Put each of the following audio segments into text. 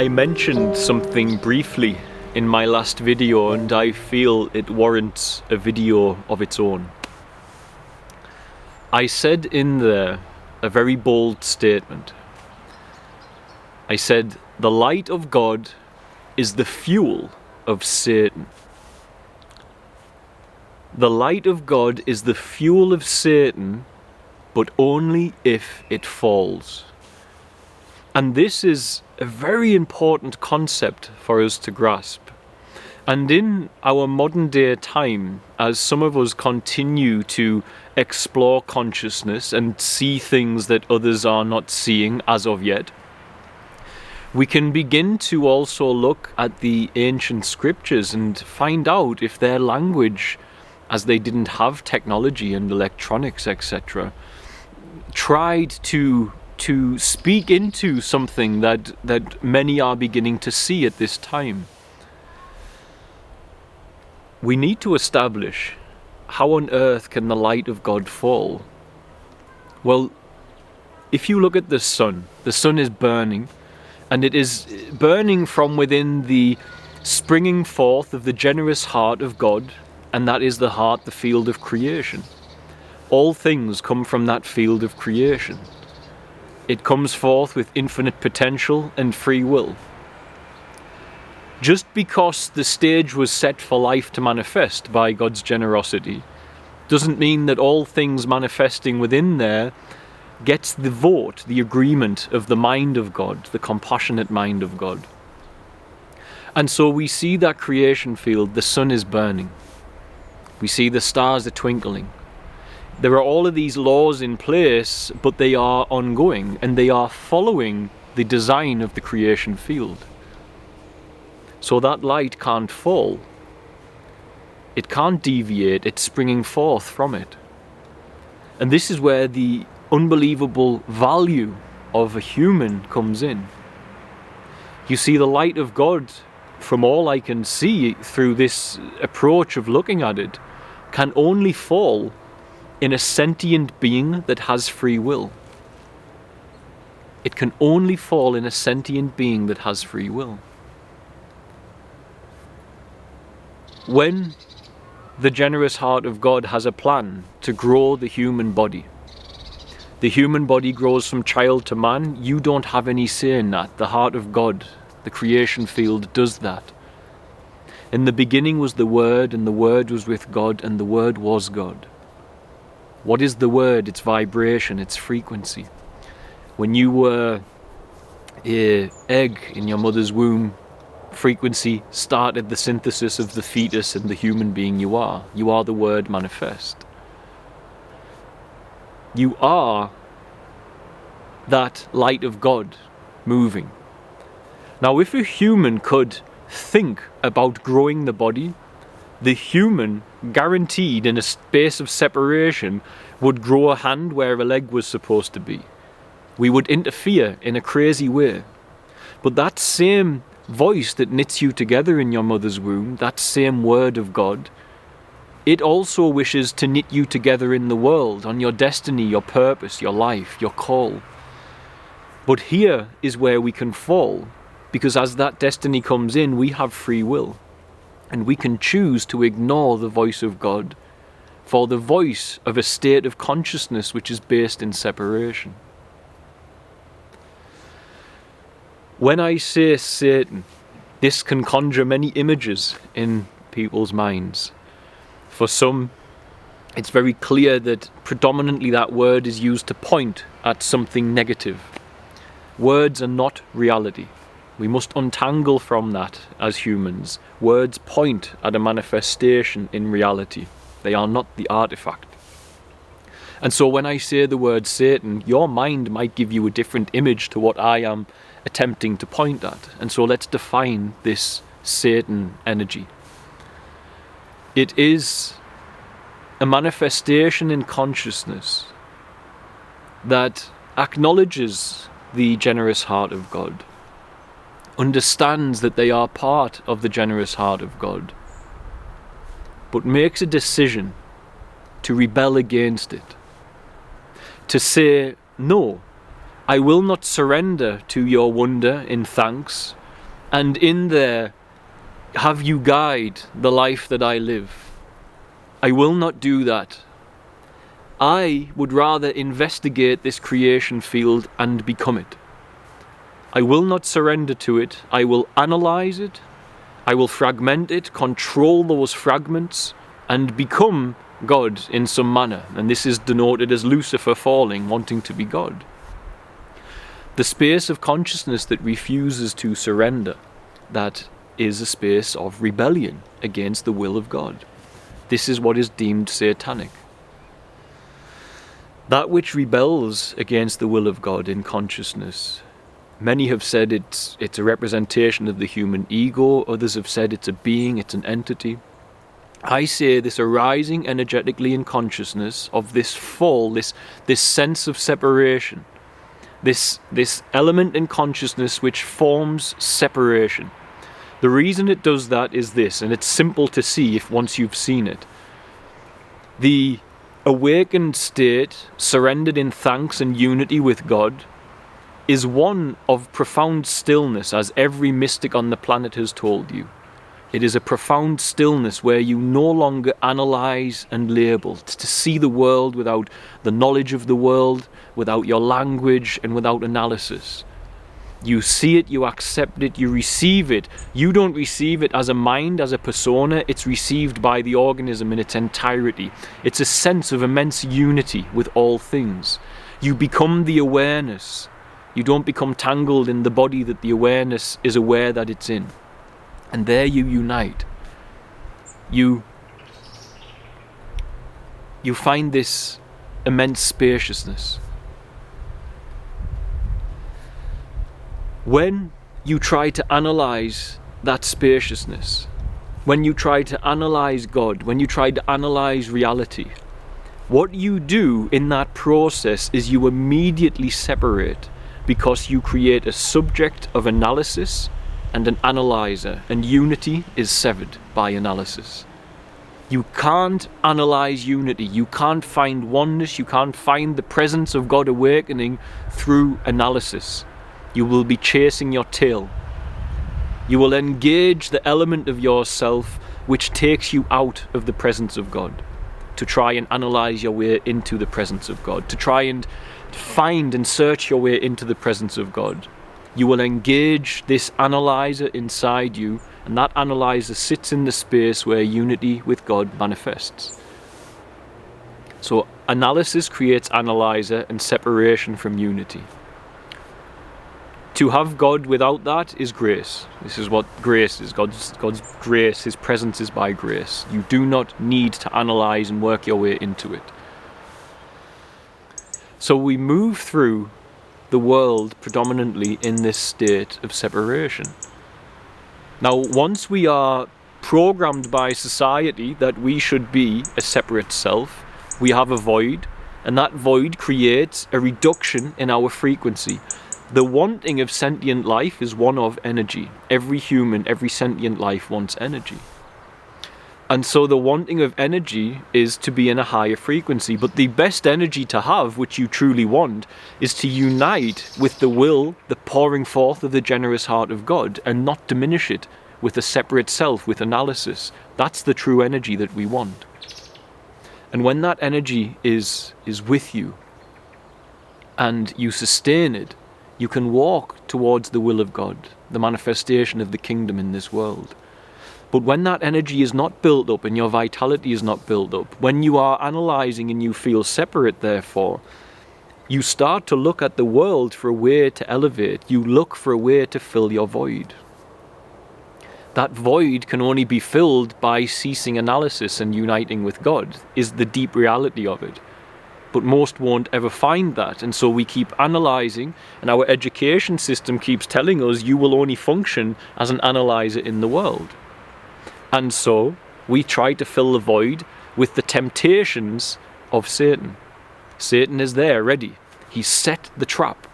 I mentioned something briefly in my last video, and I feel it warrants a video of its own. I said in there a very bold statement. I said, the light of God is the fuel of Satan. The light of God is the fuel of Satan, but only if it falls. And this is a very important concept for us to grasp. And in our modern day time, as some of us continue to explore consciousness and see things that others are not seeing as of yet, we can begin to also look at the ancient scriptures and find out if their language, as they didn't have technology and electronics, etc., tried to speak into something that many are beginning to see at this time. We need to establish how on earth can the light of God fall? Well, if you look at the sun is burning, and it is burning from within the springing forth of the generous heart of God, and that is the heart, the field of creation. All things come from that field of creation. It comes forth with infinite potential and free will. Just because the stage was set for life to manifest by God's generosity doesn't mean that all things manifesting within there gets the vote, the agreement of the mind of God, the compassionate mind of God. And so we see that creation field, the sun is burning. We see the stars are twinkling. There are all of these laws in place, but they are ongoing and they are following the design of the creation field. So that light can't fall. It can't deviate, it's springing forth from it. And this is where the unbelievable value of a human comes in. You see, the light of God, from all I can see through this approach of looking at it, can only fall in a sentient being that has free will. It can only fall in a sentient being that has free will. When the generous heart of God has a plan to grow the human body grows from child to man, you don't have any say in that. The heart of God, the creation field, does that. In the beginning was the Word, and the Word was with God, and the Word was God. What is the Word? It's vibration, it's frequency. When you were an egg in your mother's womb, frequency started the synthesis of the fetus and the human being you are. You are the Word manifest. You are that light of God moving. Now, if a human could think about growing the body, the human, guaranteed in a space of separation, would grow a hand where a leg was supposed to be. We would interfere in a crazy way. But that same voice that knits you together in your mother's womb, that same Word of God, it also wishes to knit you together in the world, on your destiny, your purpose, your life, your call. But here is where we can fall, because as that destiny comes in, we have free will, and we can choose to ignore the voice of God for the voice of a state of consciousness which is based in separation. When I say Satan, this can conjure many images in people's minds. For some, it's very clear that predominantly that word is used to point at something negative. Words are not reality. We must untangle from that as humans. Words point at a manifestation in reality. They are not the artifact. And so when I say the word Satan, your mind might give you a different image to what I am attempting to point at. And so let's define this Satan energy. It is a manifestation in consciousness that acknowledges the generous heart of God, understands that they are part of the generous heart of God, but makes a decision to rebel against it, to say, no, I will not surrender to your wonder in thanks, and in there have you guide the life that I live. I will not do that. I would rather investigate this creation field and become it. I will not surrender to it. I will analyze it. I will fragment it, control those fragments, and become God in some manner. And this is denoted as Lucifer falling, wanting to be God. The space of consciousness that refuses to surrender, that is a space of rebellion against the will of God. This is what is deemed satanic. That which rebels against the will of God in consciousness, many have said it's a representation of the human ego, others have said it's a being, it's an entity. I say this arising energetically in consciousness of this fall, this sense of separation, this element in consciousness which forms separation. The reason it does that is this, and it's simple to see if once you've seen it. The awakened state, surrendered in thanks and unity with God, is one of profound stillness, as every mystic on the planet has told you. It is a profound stillness where you no longer analyze and label, to see the world without the knowledge of the world, without your language and without analysis. You see it, you accept it, you receive it. You don't receive it as a mind, as a persona. It's received by the organism in its entirety. It's a sense of immense unity with all things. You become the awareness. You don't become tangled in the body that the awareness is aware that it's in. And there you unite. You find this immense spaciousness. When you try to analyze that spaciousness, when you try to analyze God, when you try to analyze reality, what you do in that process is you immediately separate, because you create a subject of analysis and an analyzer, and unity is severed by analysis. You can't analyze unity, you can't find oneness, you can't find the presence of God awakening through analysis. You will be chasing your tail. You will engage the element of yourself which takes you out of the presence of God, to try and analyze your way into the presence of God, to try and find and search your way into the presence of God. You will engage this analyzer inside you, and that analyzer sits in the space where unity with God manifests. So analysis creates analyzer and separation from unity. To have God without that is grace. This is what grace is. God's grace, His presence is by grace. You do not need to analyze and work your way into it. So we move through the world predominantly in this state of separation. Now, once we are programmed by society that we should be a separate self, we have a void, and that void creates a reduction in our frequency. The wanting of sentient life is one of energy. Every human, every sentient life wants energy. And so the wanting of energy is to be in a higher frequency. But the best energy to have, which you truly want, is to unite with the will, the pouring forth of the generous heart of God, and not diminish it with a separate self, with analysis. That's the true energy that we want. And when that energy is with you, and you sustain it, you can walk towards the will of God, the manifestation of the kingdom in this world. But when that energy is not built up and your vitality is not built up, when you are analyzing and you feel separate, therefore, you start to look at the world for a way to elevate. You look for a way to fill your void. That void can only be filled by ceasing analysis and uniting with God, is the deep reality of it. But most won't ever find that, and so we keep analyzing, and our education system keeps telling us you will only function as an analyzer in the world. And so we try to fill the void with the temptations of Satan. Satan is there, ready. He set the trap.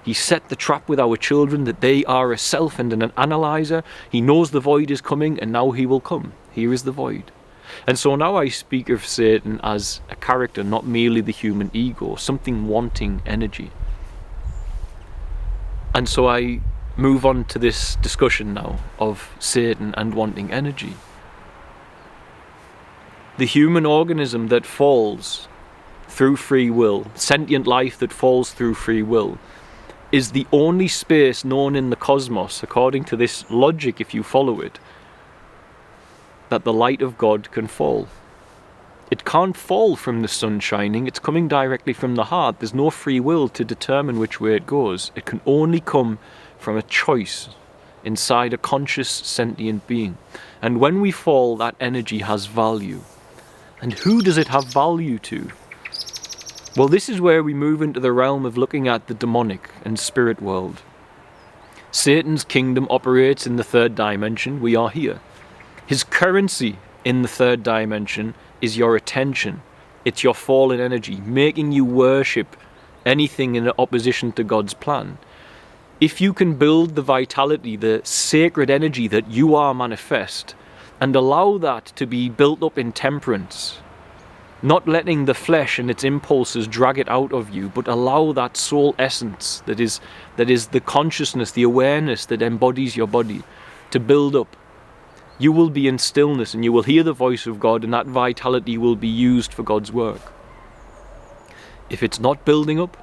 He set the trap with our children that they are a self and an analyzer. He knows the void is coming, and now he will come. Here is the void. And so now I speak of Satan as a character, not merely the human ego, something wanting energy. And so I move on to this discussion now of Satan and wanting energy. The human organism that falls through free will, sentient life that falls through free will, is the only space known in the cosmos, according to this logic if you follow it, that the light of God can fall. It can't fall from the sun shining, it's coming directly from the heart. There's no free will to determine which way it goes. It can only come from a choice inside a conscious sentient being. And when we fall, that energy has value. And who does it have value to? Well, this is where we move into the realm of looking at the demonic and spirit world. Satan's kingdom operates in the third dimension. We are here. His currency in the third dimension is your attention. It's your fallen energy, making you worship anything in opposition to God's plan. If you can build the vitality, the sacred energy that you are manifest, and allow that to be built up in temperance, not letting the flesh and its impulses drag it out of you, but allow that soul essence that is the consciousness, the awareness that embodies your body to build up, you will be in stillness and you will hear the voice of God, and that vitality will be used for God's work. If it's not building up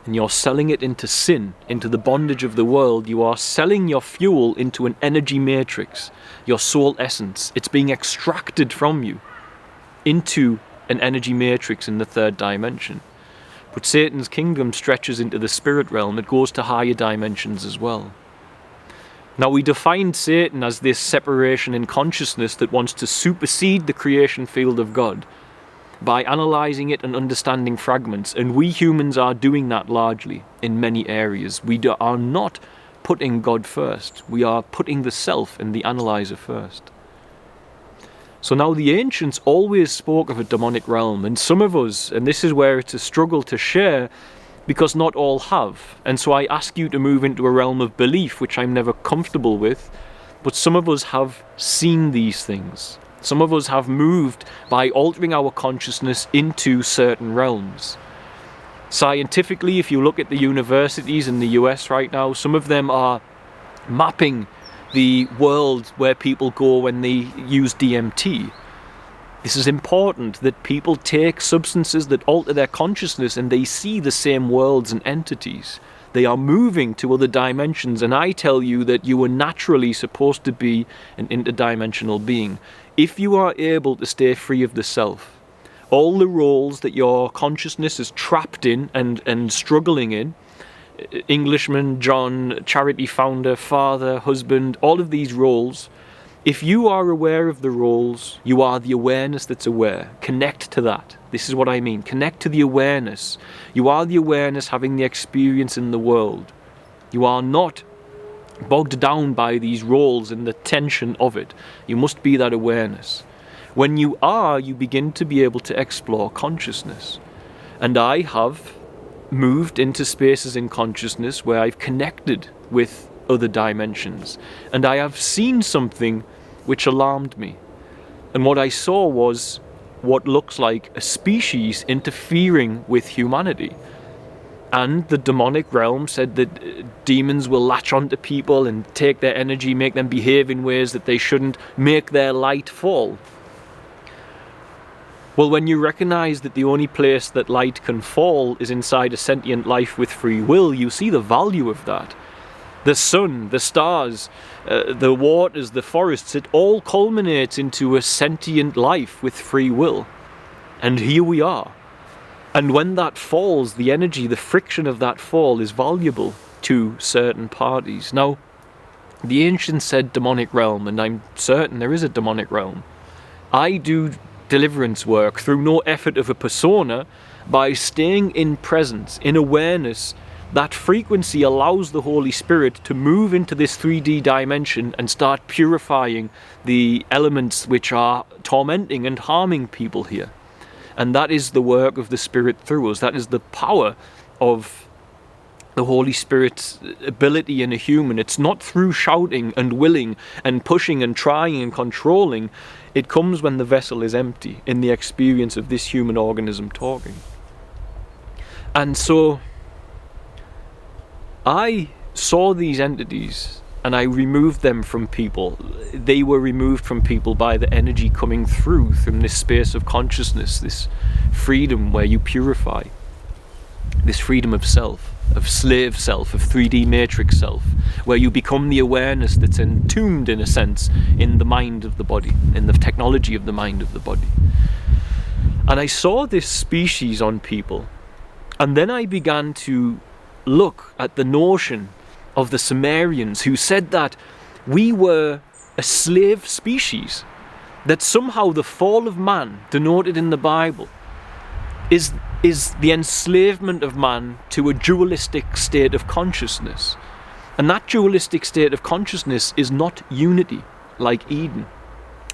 and you're selling it into sin, into the bondage of the world, you are selling your fuel into an energy matrix, your soul essence. It's being extracted from you into an energy matrix in the third dimension. But Satan's kingdom stretches into the spirit realm. It goes to higher dimensions as well. Now, we defined Satan as this separation in consciousness that wants to supersede the creation field of God by analysing it and understanding fragments. And we humans are doing that largely in many areas. We are not putting God first. We are putting the self and the analyzer first. So now the ancients always spoke of a demonic realm, and some of us, and this is where it's a struggle to share, because not all have. And so I ask you to move into a realm of belief, which I'm never comfortable with, but some of us have seen these things. Some of us have moved by altering our consciousness into certain realms. Scientifically, if you look at the universities in the US right now, some of them are mapping the world where people go when they use DMT. This is important, that people take substances that alter their consciousness and they see the same worlds and entities. They are moving to other dimensions, and I tell you that you are naturally supposed to be an interdimensional being. If you are able to stay free of the self, all the roles that your consciousness is trapped in and struggling in, Englishman, John, charity founder, father, husband, all of these roles, if you are aware of the roles, you are the awareness that's aware. Connect to that. This is what I mean. Connect to the awareness. You are the awareness having the experience in the world. You are not bogged down by these roles and the tension of it. You must be that awareness. When you are, you begin to be able to explore consciousness. And I have moved into spaces in consciousness where I've connected with other dimensions. And I have seen something which alarmed me. And what I saw was what looks like a species interfering with humanity. And the demonic realm said that demons will latch onto people and take their energy, make them behave in ways that they shouldn't, make their light fall. Well, when you recognize that the only place that light can fall is inside a sentient life with free will, you see the value of that. The sun, the stars, the waters, the forests, it all culminates into a sentient life with free will. And here we are. And when that falls, the energy, the friction of that fall is valuable to certain parties. Now, the ancients said demonic realm, and I'm certain there is a demonic realm. I do deliverance work through no effort of a persona, by staying in presence, in awareness. That frequency allows the Holy Spirit to move into this 3D dimension and start purifying the elements which are tormenting and harming people here. And that is the work of the Spirit through us. That is the power of the Holy Spirit's ability in a human. It's not through shouting and willing and pushing and trying and controlling. It comes when the vessel is empty, in the experience of this human organism talking. And so I saw these entities and I removed them from people. They were removed from people by the energy coming through from this space of consciousness, this freedom where you purify, this freedom of self, of slave self, of 3D matrix self, where you become the awareness that's entombed, in a sense, in the mind of the body, in the technology of the mind of the body. And I saw this species on people, and then I began to look at the notion of the Sumerians, who said that we were a slave species, that somehow the fall of man, denoted in the Bible, is the enslavement of man to a dualistic state of consciousness. And that dualistic state of consciousness is not unity, like Eden.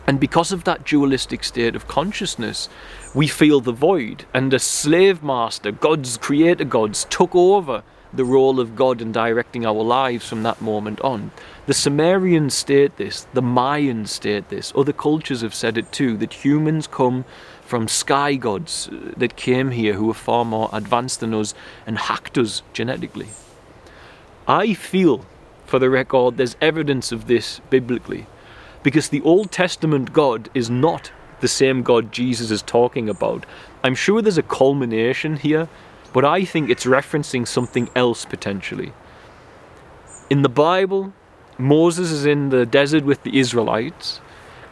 And because of that dualistic state of consciousness, we feel the void, and a slave master, gods, creator gods, took over the role of God in directing our lives from that moment on. The Sumerians state this, the Mayans state this, other cultures have said it too, that humans come from sky gods that came here who were far more advanced than us and hacked us genetically. I feel, for the record, there's evidence of this biblically, because the Old Testament God is not the same God Jesus is talking about. I'm sure there's a culmination here, but I think it's referencing something else potentially. In the Bible, Moses is in the desert with the Israelites,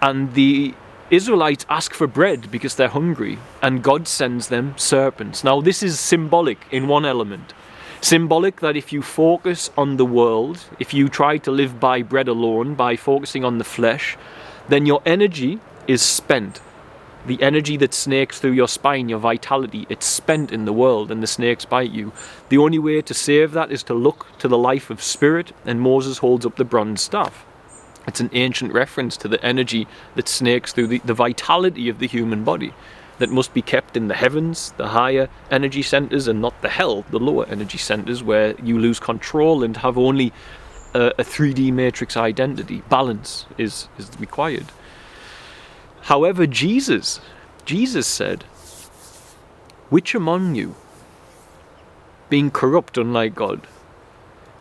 and the Israelites ask for bread because they're hungry, and God sends them serpents. Now this is symbolic in one element. Symbolic that if you focus on the world, if you try to live by bread alone, by focusing on the flesh, then your energy is spent. The energy that snakes through your spine, your vitality, it's spent in the world, and the snakes bite you. The only way to save that is to look to the life of spirit, and Moses holds up the bronze staff. It's an ancient reference to the energy that snakes through the vitality of the human body, that must be kept in the heavens, the higher energy centers, and not the hell, the lower energy centers, where you lose control and have only a 3D matrix identity. Balance is required. However, Jesus said, "Which among you, being corrupt unlike God,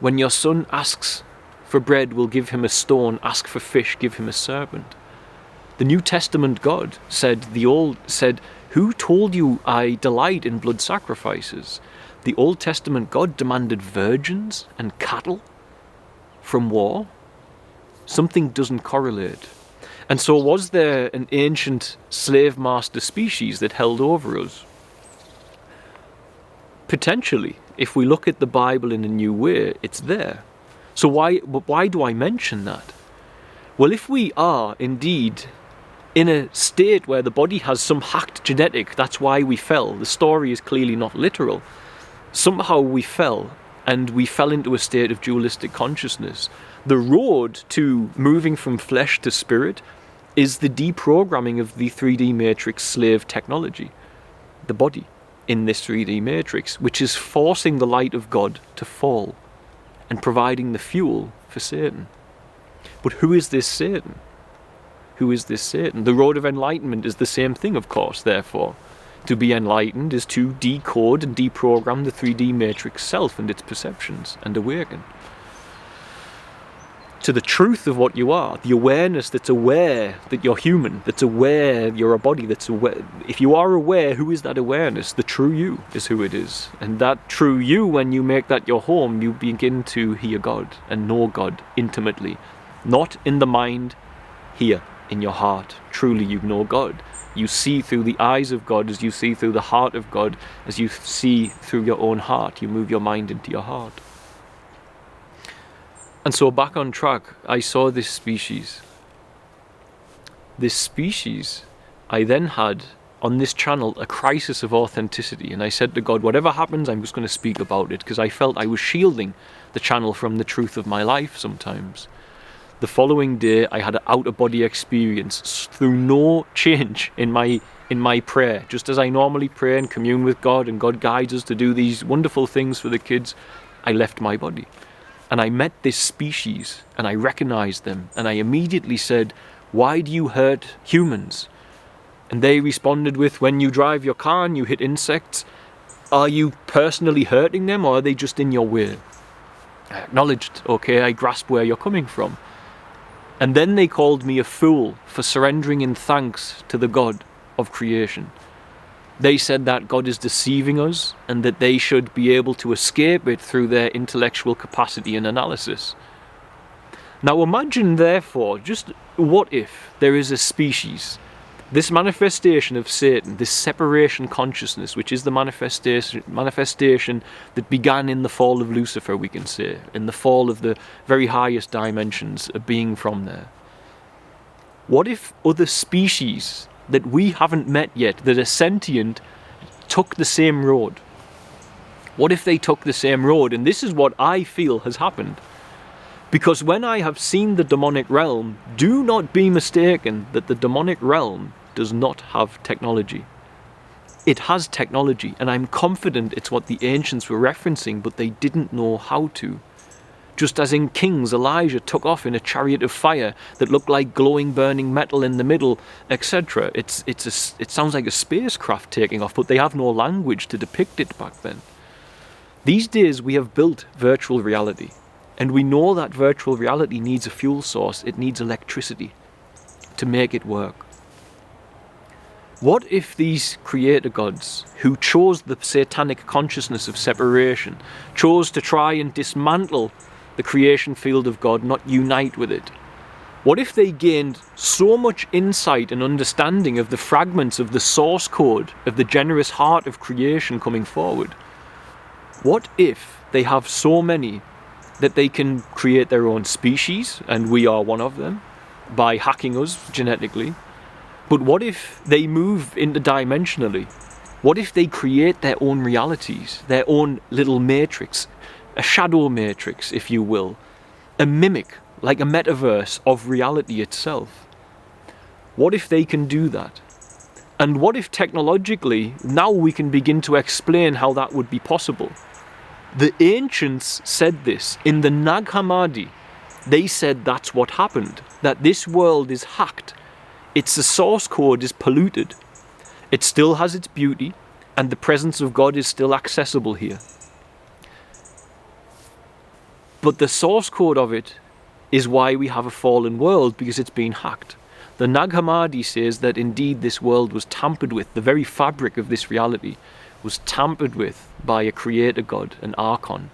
when your son asks for bread, will give him a stone, ask for fish, give him a serpent?" The New Testament God said, "Who told you I delight in blood sacrifices?" The Old Testament God demanded virgins and cattle from war. Something doesn't correlate. And so was there an ancient slave master species that held over us? Potentially, if we look at the Bible in a new way, it's there. So why do I mention that? Well, if we are indeed in a state where the body has some hacked genetic, that's why we fell. The story is clearly not literal. Somehow we fell, and we fell into a state of dualistic consciousness. The road to moving from flesh to spirit is the deprogramming of the 3D matrix slave technology, the body in this 3D matrix, which is forcing the light of God to fall and providing the fuel for Satan. But who is this Satan? Who is this Satan? The road of enlightenment is the same thing, of course, therefore. To be enlightened is to decode and deprogram the 3D matrix self and its perceptions and awaken to the truth of what you are, the awareness that's aware that you're human, that's aware you're a body, that's aware. If you are aware, who is that awareness? The true you is who it is. And that true you, when you make that your home, you begin to hear God and know God intimately. Not in the mind, here in your heart. Truly you know God. You see through the eyes of God as you see through the heart of God, as you see through your own heart. You move your mind into your heart. And so back on track, I saw this species. This species, I then had on this channel a crisis of authenticity. And I said to God, whatever happens, I'm just going to speak about it, because I felt I was shielding the channel from the truth of my life sometimes. The following day, I had an out-of-body experience through no change in my prayer. Just as I normally pray and commune with God, and God guides us to do these wonderful things for the kids, I left my body. And I met this species, and I recognized them, and I immediately said, "Why do you hurt humans?" And they responded with, "When you drive your car and you hit insects, are you personally hurting them, or are they just in your way?" I acknowledged, okay, I grasp where you're coming from. And then they called me a fool for surrendering in thanks to the God of creation. They said that God is deceiving us and that they should be able to escape it through their intellectual capacity and analysis. Now imagine, therefore, just what if there is a species, this manifestation of Satan, this separation consciousness, which is the manifestation that began in the fall of Lucifer, we can say, in the fall of the very highest dimensions of being from there. What if other species that we haven't met yet, that are sentient, took the same road? What if they took the same road? And this is what I feel has happened. Because when I have seen the demonic realm, do not be mistaken that the demonic realm does not have technology. It has technology, and I'm confident it's what the ancients were referencing, but they didn't know how to. Just as in Kings, Elijah took off in a chariot of fire that looked like glowing burning metal in the middle, etc. It sounds like a spacecraft taking off, but they have no language to depict it back then. These days we have built virtual reality, and we know that virtual reality needs a fuel source. It needs electricity to make it work. What if these creator gods, who chose the satanic consciousness of separation, chose to try and dismantle the creation field of God, not unite with it? What if they gained so much insight and understanding of the fragments of the source code of the generous heart of creation coming forward? What if they have so many that they can create their own species, and we are one of them, by hacking us genetically? But what if they move interdimensionally? What if they create their own realities, their own little matrix, a shadow matrix, if you will, a mimic, like a metaverse of reality itself? What if they can do that? And what if technologically, now we can begin to explain how that would be possible? The ancients said this. In the Nag Hammadi, they said that's what happened, that this world is hacked. Its source code is polluted. It still has its beauty, and the presence of God is still accessible here. But the source code of it is why we have a fallen world, because it's been hacked. The Nag Hammadi says that indeed this world was tampered with. The very fabric of this reality was tampered with by a creator god, an archon.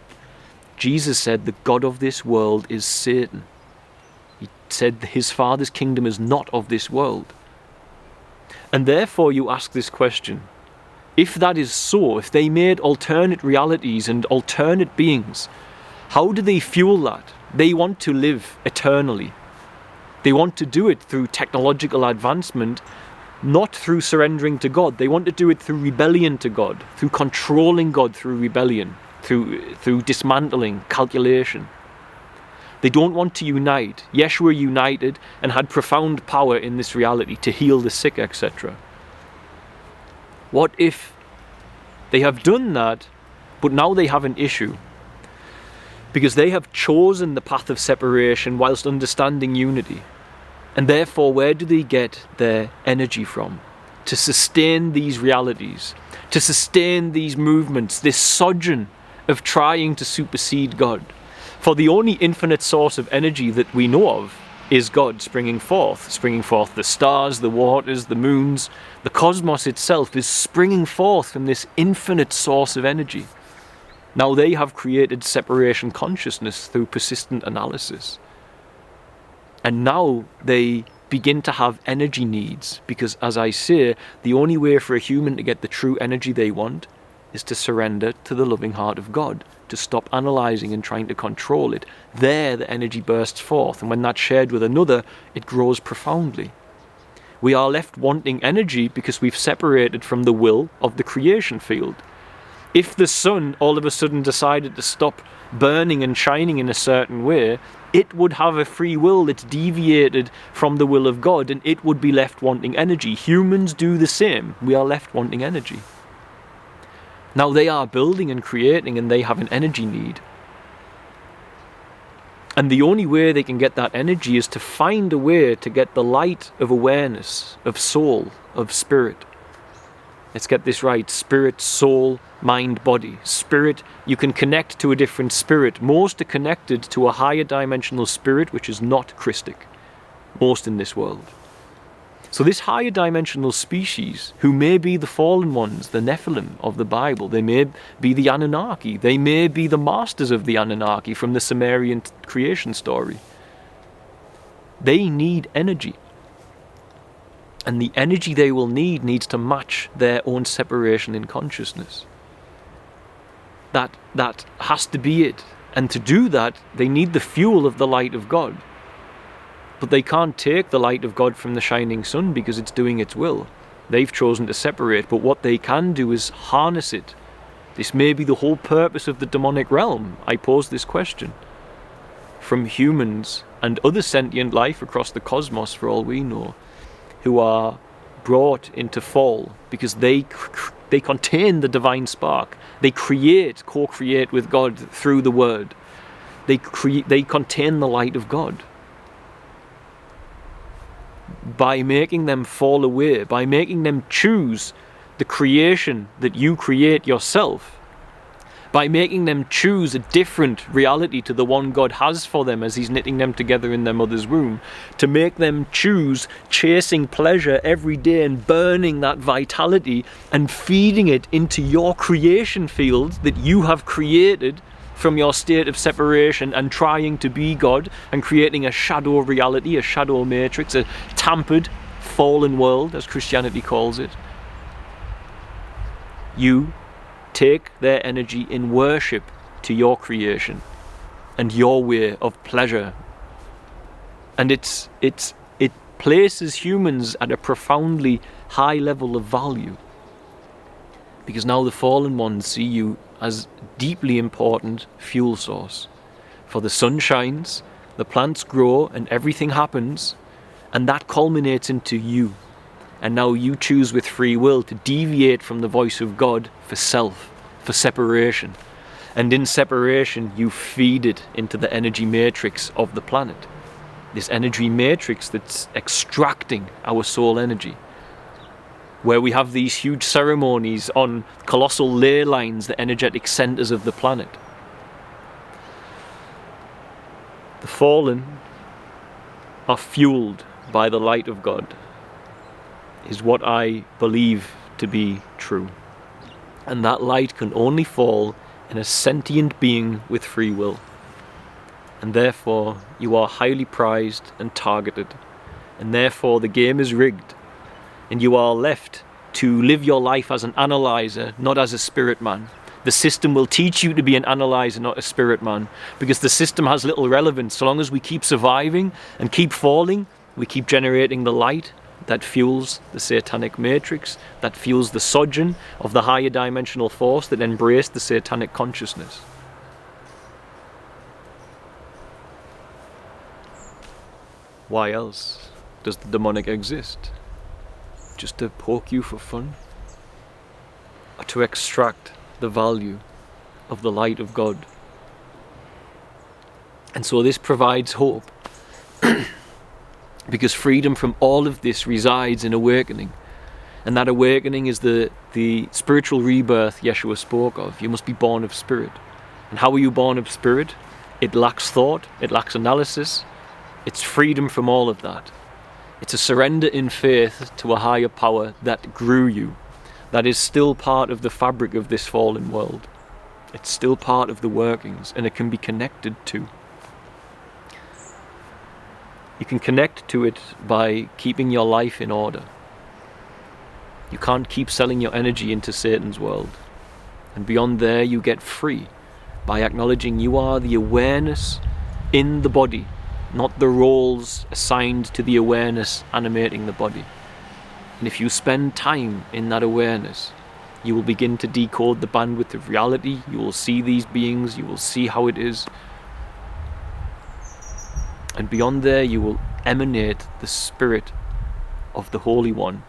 Jesus said the god of this world is Satan. He said his father's kingdom is not of this world. And therefore you ask this question: if that is so, if they made alternate realities and alternate beings, how do they fuel that? They want to live eternally. They want to do it through technological advancement, not through surrendering to God. They want to do it through rebellion to God, through controlling God through rebellion, through dismantling, calculation. They don't want to unite. Yeshua united and had profound power in this reality to heal the sick, etc. What if they have done that, but now they have an issue? Because they have chosen the path of separation whilst understanding unity. And therefore, where do they get their energy from? To sustain these realities, to sustain these movements, this sojourn of trying to supersede God. For the only infinite source of energy that we know of is God springing forth the stars, the waters, the moons. The cosmos itself is springing forth from this infinite source of energy. Now they have created separation consciousness through persistent analysis. And now they begin to have energy needs, because, as I say, the only way for a human to get the true energy they want is to surrender to the loving heart of God, to stop analysing and trying to control it. There the energy bursts forth, and when that's shared with another, it grows profoundly. We are left wanting energy because we've separated from the will of the creation field. If the sun all of a sudden decided to stop burning and shining in a certain way, it would have a free will that's deviated from the will of God, and it would be left wanting energy. Humans do the same. We are left wanting energy. Now they are building and creating, and they have an energy need. And the only way they can get that energy is to find a way to get the light of awareness, of soul, of spirit, Let's get this right. Spirit, soul, mind, body. Spirit, you can connect to a different spirit. Most are connected to a higher dimensional spirit, which is not Christic. Most in this world. So this higher dimensional species, who may be the fallen ones, the Nephilim of the Bible, they may be the Anunnaki, they may be the masters of the Anunnaki from the Sumerian creation story. They need energy. And the energy they will need needs to match their own separation in consciousness. That has to be it. And to do that, they need the fuel of the light of God. But they can't take the light of God from the shining sun because it's doing its will. They've chosen to separate, but what they can do is harness it. This may be the whole purpose of the demonic realm. I pose this question. From humans and other sentient life across the cosmos, for all we know, who are brought into fall because they contain the divine spark. They co-create with God through the word. They contain the light of God. By making them fall away, by making them choose the creation that you create yourself, by making them choose a different reality to the one God has for them as he's knitting them together in their mother's womb, to make them choose chasing pleasure every day and burning that vitality and feeding it into your creation field that you have created from your state of separation and trying to be God and creating a shadow reality, a shadow matrix, a tampered, fallen world, as Christianity calls it. You take their energy in worship to your creation and your way of pleasure. And it places humans at a profoundly high level of value. Because now the fallen ones see you as deeply important fuel source. For the sun shines, the plants grow, and everything happens, and that culminates into you. And now you choose with free will to deviate from the voice of God for self, for separation. And in separation, you feed it into the energy matrix of the planet. This energy matrix that's extracting our soul energy. Where we have these huge ceremonies on colossal ley lines, the energetic centers of the planet. The fallen are fueled by the light of God, is what I believe to be true. And that light can only fall in a sentient being with free will. And therefore, you are highly prized and targeted. And therefore, the game is rigged. And you are left to live your life as an analyzer, not as a spirit man. The system will teach you to be an analyzer, not a spirit man, because the system has little relevance. So long as we keep surviving and keep falling, we keep generating the light that fuels the satanic matrix, that fuels the sojourn of the higher dimensional force that embraced the satanic consciousness. Why else does the demonic exist? Just to poke you for fun? Or to extract the value of the light of God? And so this provides hope. Because freedom from all of this resides in awakening. And that awakening is the spiritual rebirth Yeshua spoke of. You must be born of spirit. And how are you born of spirit? It lacks thought, it lacks analysis. It's freedom from all of that. It's a surrender in faith to a higher power that grew you, that is still part of the fabric of this fallen world. It's still part of the workings, and it can be connected to. You can connect to it by keeping your life in order. You can't keep selling your energy into Satan's world. And beyond there, you get free by acknowledging you are the awareness in the body, not the roles assigned to the awareness animating the body. And if you spend time in that awareness, you will begin to decode the bandwidth of reality. You will see these beings, you will see how it is. And beyond there, you will emanate the spirit of the Holy One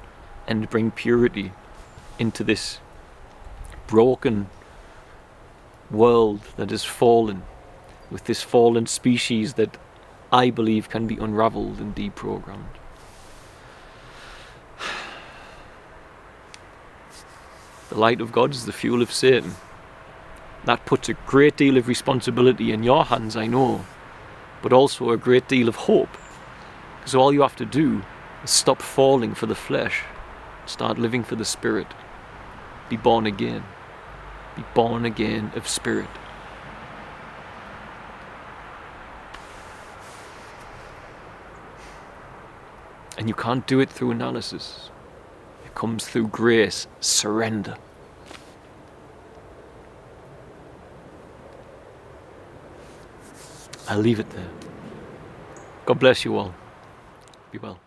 and bring purity into this broken world that has fallen, with this fallen species that I believe can be unraveled and deprogrammed. The light of God is the fuel of Satan. That puts a great deal of responsibility in your hands, I know, but also a great deal of hope. Because all you have to do is stop falling for the flesh, start living for the Spirit. Be born again. Be born again of Spirit. And you can't do it through analysis. It comes through grace, surrender. I'll leave it there. God bless you all. Be well.